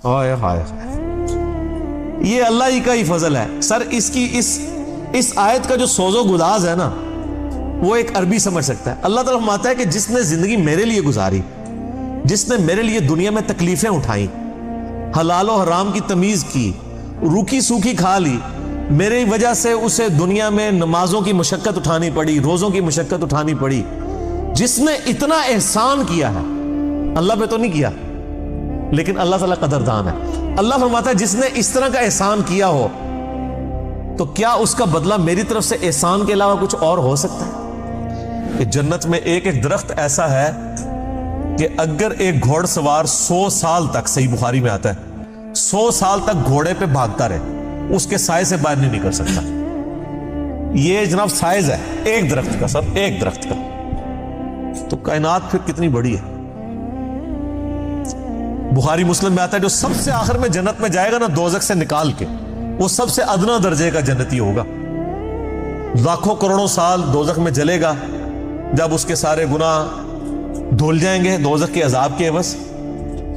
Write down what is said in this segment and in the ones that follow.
हाय हाय, ये अल्लाह ही का ही फजल है सर। इसकी इस आयत का जो सोजो गुदाज है ना, वो एक अरबी समझ सकता है। अल्लाह ताला फरमाता है कि जिसने जिंदगी मेरे लिए गुजारी, जिसने मेरे लिए दुनिया में तकलीफें उठाई, हलाल और हराम की तमीज की, रूखी सूखी खा ली, मेरी वजह से उसे दुनिया में नमाजों की मशक्कत उठानी पड़ी, रोजों की मशक्कत उठानी पड़ी, जिसने इतना एहसान किया है, अल्लाह पे तो नहीं किया, लेकिन अल्लाह ताला कदरदान है। अल्लाह फरमाता है जिसने इस तरह का एहसान किया हो, तो क्या उसका बदला मेरी तरफ से एहसान के अलावा कुछ और हो सकता है? कि जन्नत में एक एक दरख्त ऐसा है कि अगर एक घोड़सवार 100 साल तक, सही बुखारी में आता है, 100 साल तक घोड़े पे भागता रहे, उसके साए से बाहर नहीं निकल सकता। ये जनाब साइज है एक दरख्त का सर, एक दरख्त का। तो कायनात फिर कितनी बड़ी है। बुखारी मुस्लिम में आता है जो सबसे आखिर में जन्नत में जाएगा ना, दोजख से निकाल के, वो सबसे अदना दर्जे का जन्नती होगा। लाखों करोड़ों साल दोजख में जलेगा, जब उसके सारे गुनाह धुल जाएंगे दोजख के अजाब के एवज,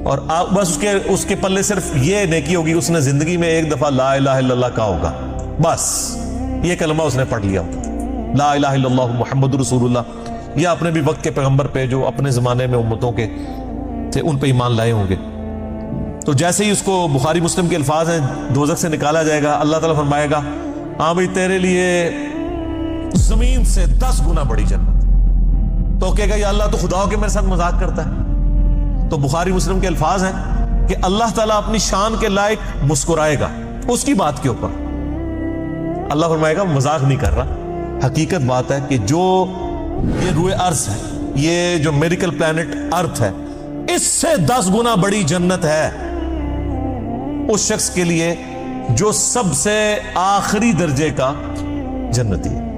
और आप बस उसके पल्ले सिर्फ ये नेकी होगी, उसने जिंदगी में एक दफा ला इलाहा इल्लल्लाह कहा होगा, बस ये कलमा उसने पढ़ लिया होगा, ला इलाहा इल्लल्लाह मुहम्मदुर रसूलुल्लाह। या अपने भी वक्त के पैगंबर पे जो अपने जमाने में उम्मतों के थे उन पे ईमान लाए होंगे। तो जैसे ही उसको, बुखारी मुस्लिम के अल्फाज हैं, दोजख से निकाला जाएगा, अल्लाह ताला फरमाएगा हाँ भाई तेरे लिए जमीन से 10 गुना बड़ी जन्नत। तो कहेगा या अल्लाह तो खुदा के मेरे साथ मजाक करता है। तो बुखारी मुस्लिम के अल्फाज हैं कि अल्लाह ताला अपनी शान के लायक मुस्कुराएगा उसकी बात के ऊपर। अल्लाह फरमाएगा मजाक नहीं कर रहा, हकीकत बात है कि जो ये रूए अर्ज है, ये जो मेरिकल प्लैनेट अर्थ है, इससे 10 गुना बड़ी जन्नत है उस शख्स के लिए जो सबसे आखिरी दर्जे का जन्नती है।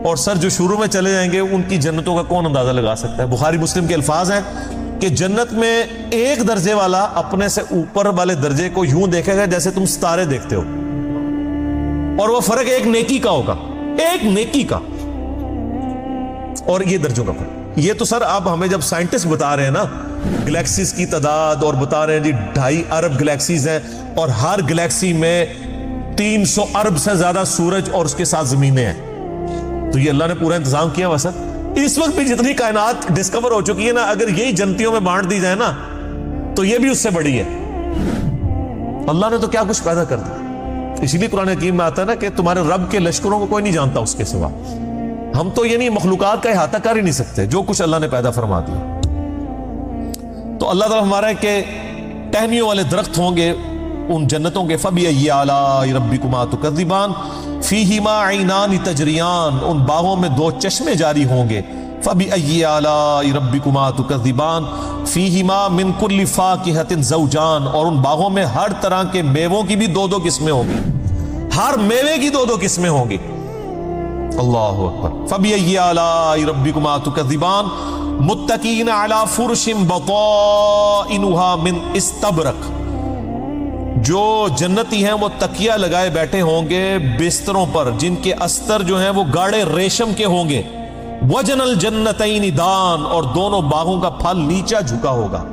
और सर जो शुरू में चले जाएंगे उनकी जन्नतों का कौन अंदाजा लगा सकता है। बुखारी मुस्लिम के अल्फाज हैं कि जन्नत में एक दर्जे वाला अपने से ऊपर वाले दर्जे को यूं देखेगा जैसे तुम सितारे देखते हो, और वो फर्क एक नेकी का होगा, एक नेकी का, और ये दर्जों का फर्क। ये तो सर आप हमें जब साइंटिस्ट बता रहे हैं ना गैलेक्सीज की तादाद, और बता रहे हैं जी 2.5 अरब गैलेक्सीज हैं, और हर गैलेक्सी में 300 अरब से ज्यादा सूरज और उसके साथ जमीनें हैं, तो ये अल्लाह ने पूरा इंतजाम किया हुआ सर। इस वक्त भी जितनी कायनात डिस्कवर हो चुकी है ना, अगर यही जन्नतियों में बांट दी जाए ना, तो ये भी उससे बड़ी है। अल्लाह ने तो क्या कुछ पैदा कर दिया। इसीलिए कुरान हकीम में आता है ना कि तुम्हारे रब के लश्करों को कोई नहीं जानता उसके सिवा। हम तो ये नहीं मखलूकात का इहाता कर ही नहीं सकते जो कुछ अल्लाह ने पैदा फरमा दिया। तो अल्लाह ताला हमारा है कि टहनियों वाले दरख्त होंगे उन जन्नतों के, फबिअय्यि आलाइ रब्बिकुमा तुकज़्ज़िबान फीहिमा ऐनान तजरियान, उन बागों में 2 चश्मे जारी होंगे। फबिअय्यि आलाइ रब्बिकुमा तुकज़्ज़िबान फीहिमा मिन कुल्लि फाकिहतिन ज़ौजान, और उन बागों में हर तरह के मेवों की भी 2-2 किस्में होंगी, हर मेवे की 2-2 किस्में होंगी। अल्लाहु अकबर। फबिअय्यि आलाइ रब्बिकुमा तुकज़्ज़िबान मुत्तकीन अला फुरशिन बताइनुहा मिन इस्तबरक, जो जन्नती हैं वो तकिया लगाए बैठे होंगे बिस्तरों पर जिनके अस्तर जो हैं वो गाढ़े रेशम के होंगे। वजनल जन्नतैनि दान, और दोनों बागों का फल नीचा झुका होगा।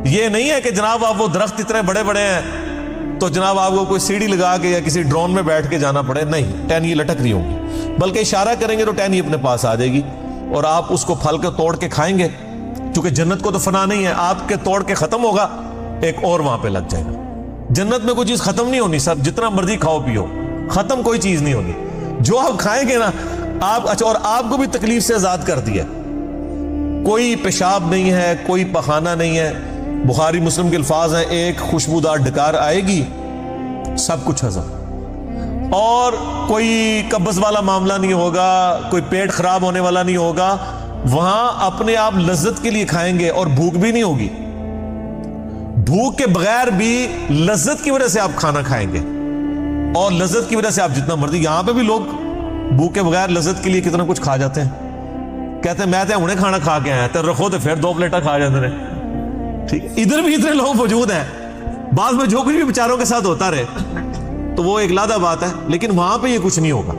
ये नहीं है कि जनाब आप वो दरख्त इतने बड़े बड़े हैं तो जनाब आपको कोई सीढ़ी लगा के या किसी ड्रोन में बैठ के जाना पड़े, नहीं, टहनी लटक रही होंगी, बल्कि इशारा करेंगे तो टहनी अपने पास आ जाएगी और आप उसको फल के तोड़ के खाएंगे। क्योंकि जन्नत को तो फना नहीं है, आपके तोड़ के खत्म होगा एक और वहां पे लग जाएगा। जन्नत में कोई चीज खत्म नहीं होनी सर, जितना मर्जी खाओ पियो, खत्म कोई चीज नहीं होनी। जो आप खाएंगे ना आप, अच्छा, और आपको भी तकलीफ से आजाद कर दिया, कोई पेशाब नहीं है, कोई पखाना नहीं है। बुखारी मुस्लिम के अल्फाज हैं, एक खुशबूदार डकार आएगी, सब कुछ हजम, और कोई कब्ज वाला मामला नहीं होगा, कोई पेट खराब होने वाला नहीं होगा। वहां अपने आप लज्जत के लिए खाएंगे और भूख भी नहीं होगी, भूख के बगैर भी लज्जत की वजह से आप खाना खाएंगे, और लज्जत की वजह से आप जितना मर्जी। यहां पे भी लोग भूख के बगैर लज्जत के लिए कितना कुछ खा जाते हैं, कहते हैं मैं तो हुणे खाना खा के आया, तो रखो तो फिर 2 प्लेटा खा जाते हैं। ठीक, इधर भी इतने लोग मौजूद हैं, बाद में जो कुछ भी बेचारों के साथ होता रहे तो वो एक लादा बात है, लेकिन वहां पे ये कुछ नहीं होगा।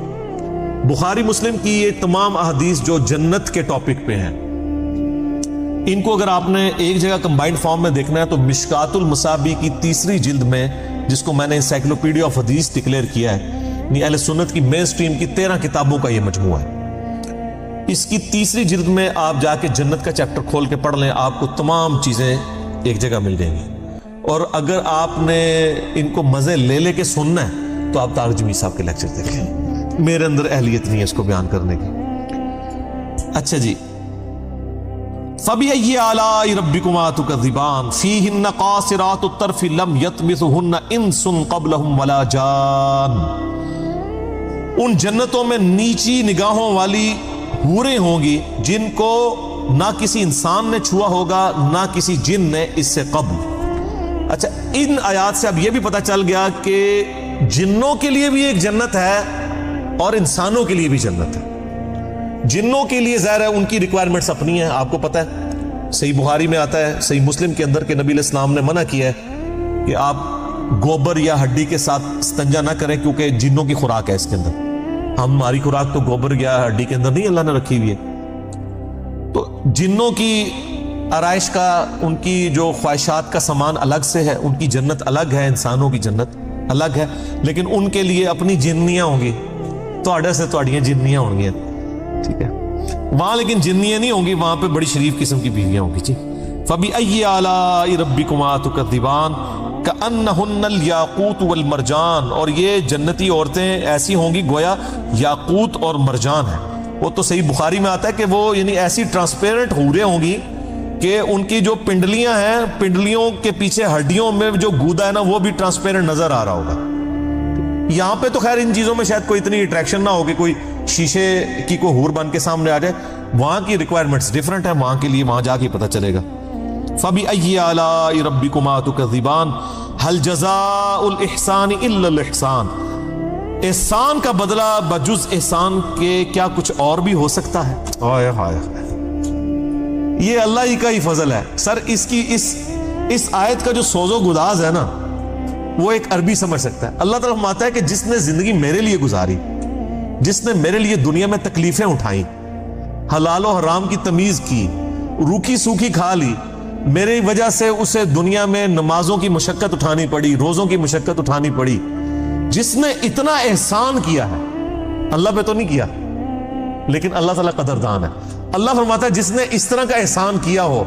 बुखारी मुस्लिम की ये तमाम अहदीस जो जन्नत के टॉपिक पे हैं, इनको अगर आपने एक जगह कंबाइंड फॉर्म में देखना है तो मिशकातुल मसाबी की तीसरी जिल्द में, जिसको मैंने एनसाइक्लोपीडिया ऑफ हदीस डिक्लेयर किया है, अहले सुन्नत की मेन स्ट्रीम की 13 किताबों का यह मजमूआ है, इसकी तीसरी जिल्द में आप जाके जन्नत का चैप्टर खोल के पढ़ लें, आपको तमाम चीजें एक जगह मिल जाएंगी। और अगर आपने इनको मजे ले लेके सुनना है तो आप तारिक जमील साहब के लेक्चर देखें, मेरे अंदर अहलियत नहीं है इसको बयान करने की। अच्छा जी, फबिअय्यि आलाइ रब्बिकुमा तुकज़्ज़िबान फ़ीहिन्ना क़ासिरातुत तर्फ़ि लम यत्मिथुहुन्ना इंसुन क़ब्लहुम वला जान। उन जन्नतों में नीची निगाहों वाली हूरें होंगी जिनको ना किसी इंसान ने छुआ होगा ना किसी जिन ने इससे कब्ल। अच्छा, इन आयात से अब यह भी पता चल गया कि जिन्नों के लिए भी एक जन्नत है और इंसानों के लिए भी जन्नत है। जिन्नों के लिए ज़ाहिर है उनकी रिक्वायरमेंट्स अपनी है, आपको पता है, सही बुखारी में आता है, सही मुस्लिम के अंदर के नबी इस्लाम ने मना किया है कि आप गोबर या हड्डी के साथ इस्तंजा ना करें, क्योंकि जिन्नों की खुराक है इसके अंदर। हमारी खुराक तो गोबर या हड्डी के अंदर नहीं अल्लाह ने रखी हुई है। तो जिन्नों की आराइश का, उनकी जो ख्वाहिशात का सामान अलग से है, उनकी जन्नत अलग है, इंसानों की जन्नत अलग है, लेकिन उनके लिए अपनी जिन्नियां होंगी, तो से तोड़ियां जिन्नियां होंगी, ठीक है। वहां लेकिन जिन्नियां नहीं होंगी, वहां पे बड़ी शरीफ किस्म की बीवियां होंगी जी। फबिअय्यि आलाइ रब्बिकुमा तुकज़्ज़िबान कअन्नहुन्नल याकूत वल मरजान। और ये जन्नती औरतें ऐसी होंगी गोया याकूत और मरजान है। वो तो सही बुखारी में आता है कि वो यानी ऐसी ट्रांसपेरेंट हूरें होंगी कि उनकी जो पिंडलियां हैं, पिंडलियों के पीछे हड्डियों में जो गूदा है ना, वो भी ट्रांसपेरेंट नजर आ रहा होगा। यहां पे तो खैर इन चीजों में शायद कोई इतनी अट्रैक्शन ना हो कि कोई शीशे की कोई हूर बन के सामने आ जाए। वहां की रिक्वायरमेंट्स डिफरेंट है, वहां के लिए वहां जाके पता चलेगा। फबिअय्यि आलाइ रब्बिकुमा तुकज़्ज़िबान हल जज़ाउल इहसान इल्लल इहसान। एहसान का बदला बजुज एहसान के क्या कुछ और भी हो सकता है? हाय हाय, ये अल्लाह ही का ही फजल है सर। इसकी इस आयत का जो सोजो गुदाज है ना, वो एक अरबी समझ सकता है। अल्लाह ताला फरमाता है कि जिसने जिंदगी मेरे लिए गुजारी, जिसने मेरे लिए दुनिया में तकलीफें उठाई, हलाल और हराम की तमीज की, रूखी सूखी खा ली, मेरी वजह से उसे दुनिया में नमाजों की मुशक्कत उठानी पड़ी, रोजों की मुशक्कत उठानी पड़ी, जिसने इतना एहसान किया है, अल्लाह पे तो नहीं किया, लेकिन अल्लाह ताला कदरदान है। अल्लाह फरमाता है जिसने इस तरह का एहसान किया हो,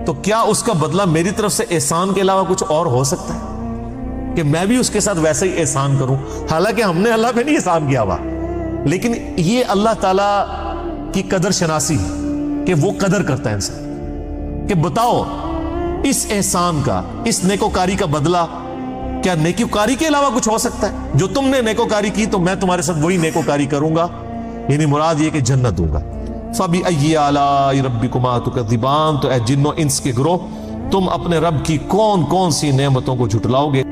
तो क्या उसका बदला मेरी तरफ से एहसान के अलावा कुछ और हो सकता है कि मैं भी उसके साथ वैसे ही एहसान करूं? हालांकि हमने अल्लाह पे नहीं एहसान किया हुआ, लेकिन ये अल्लाह ताला की कदर शनासी है कि वो कदर करता है इंसान, कि बताओ इस एहसान का, इस नेकोकारी का बदला क्या नेकोकारी के अलावा कुछ हो सकता है? जो तुमने नेकोकारी की तो मैं तुम्हारे साथ वही नेकोकारी करूंगा, यानी मुराद ये कि जन्नत दूंगा। फबिअय्यि आलाइ रब्बिकुमा तुकज़्ज़िबान। तो ऐ जिन्नो इंस के गिरोह, तुम अपने रब की कौन कौन सी नेमतों को झुटलाओगे?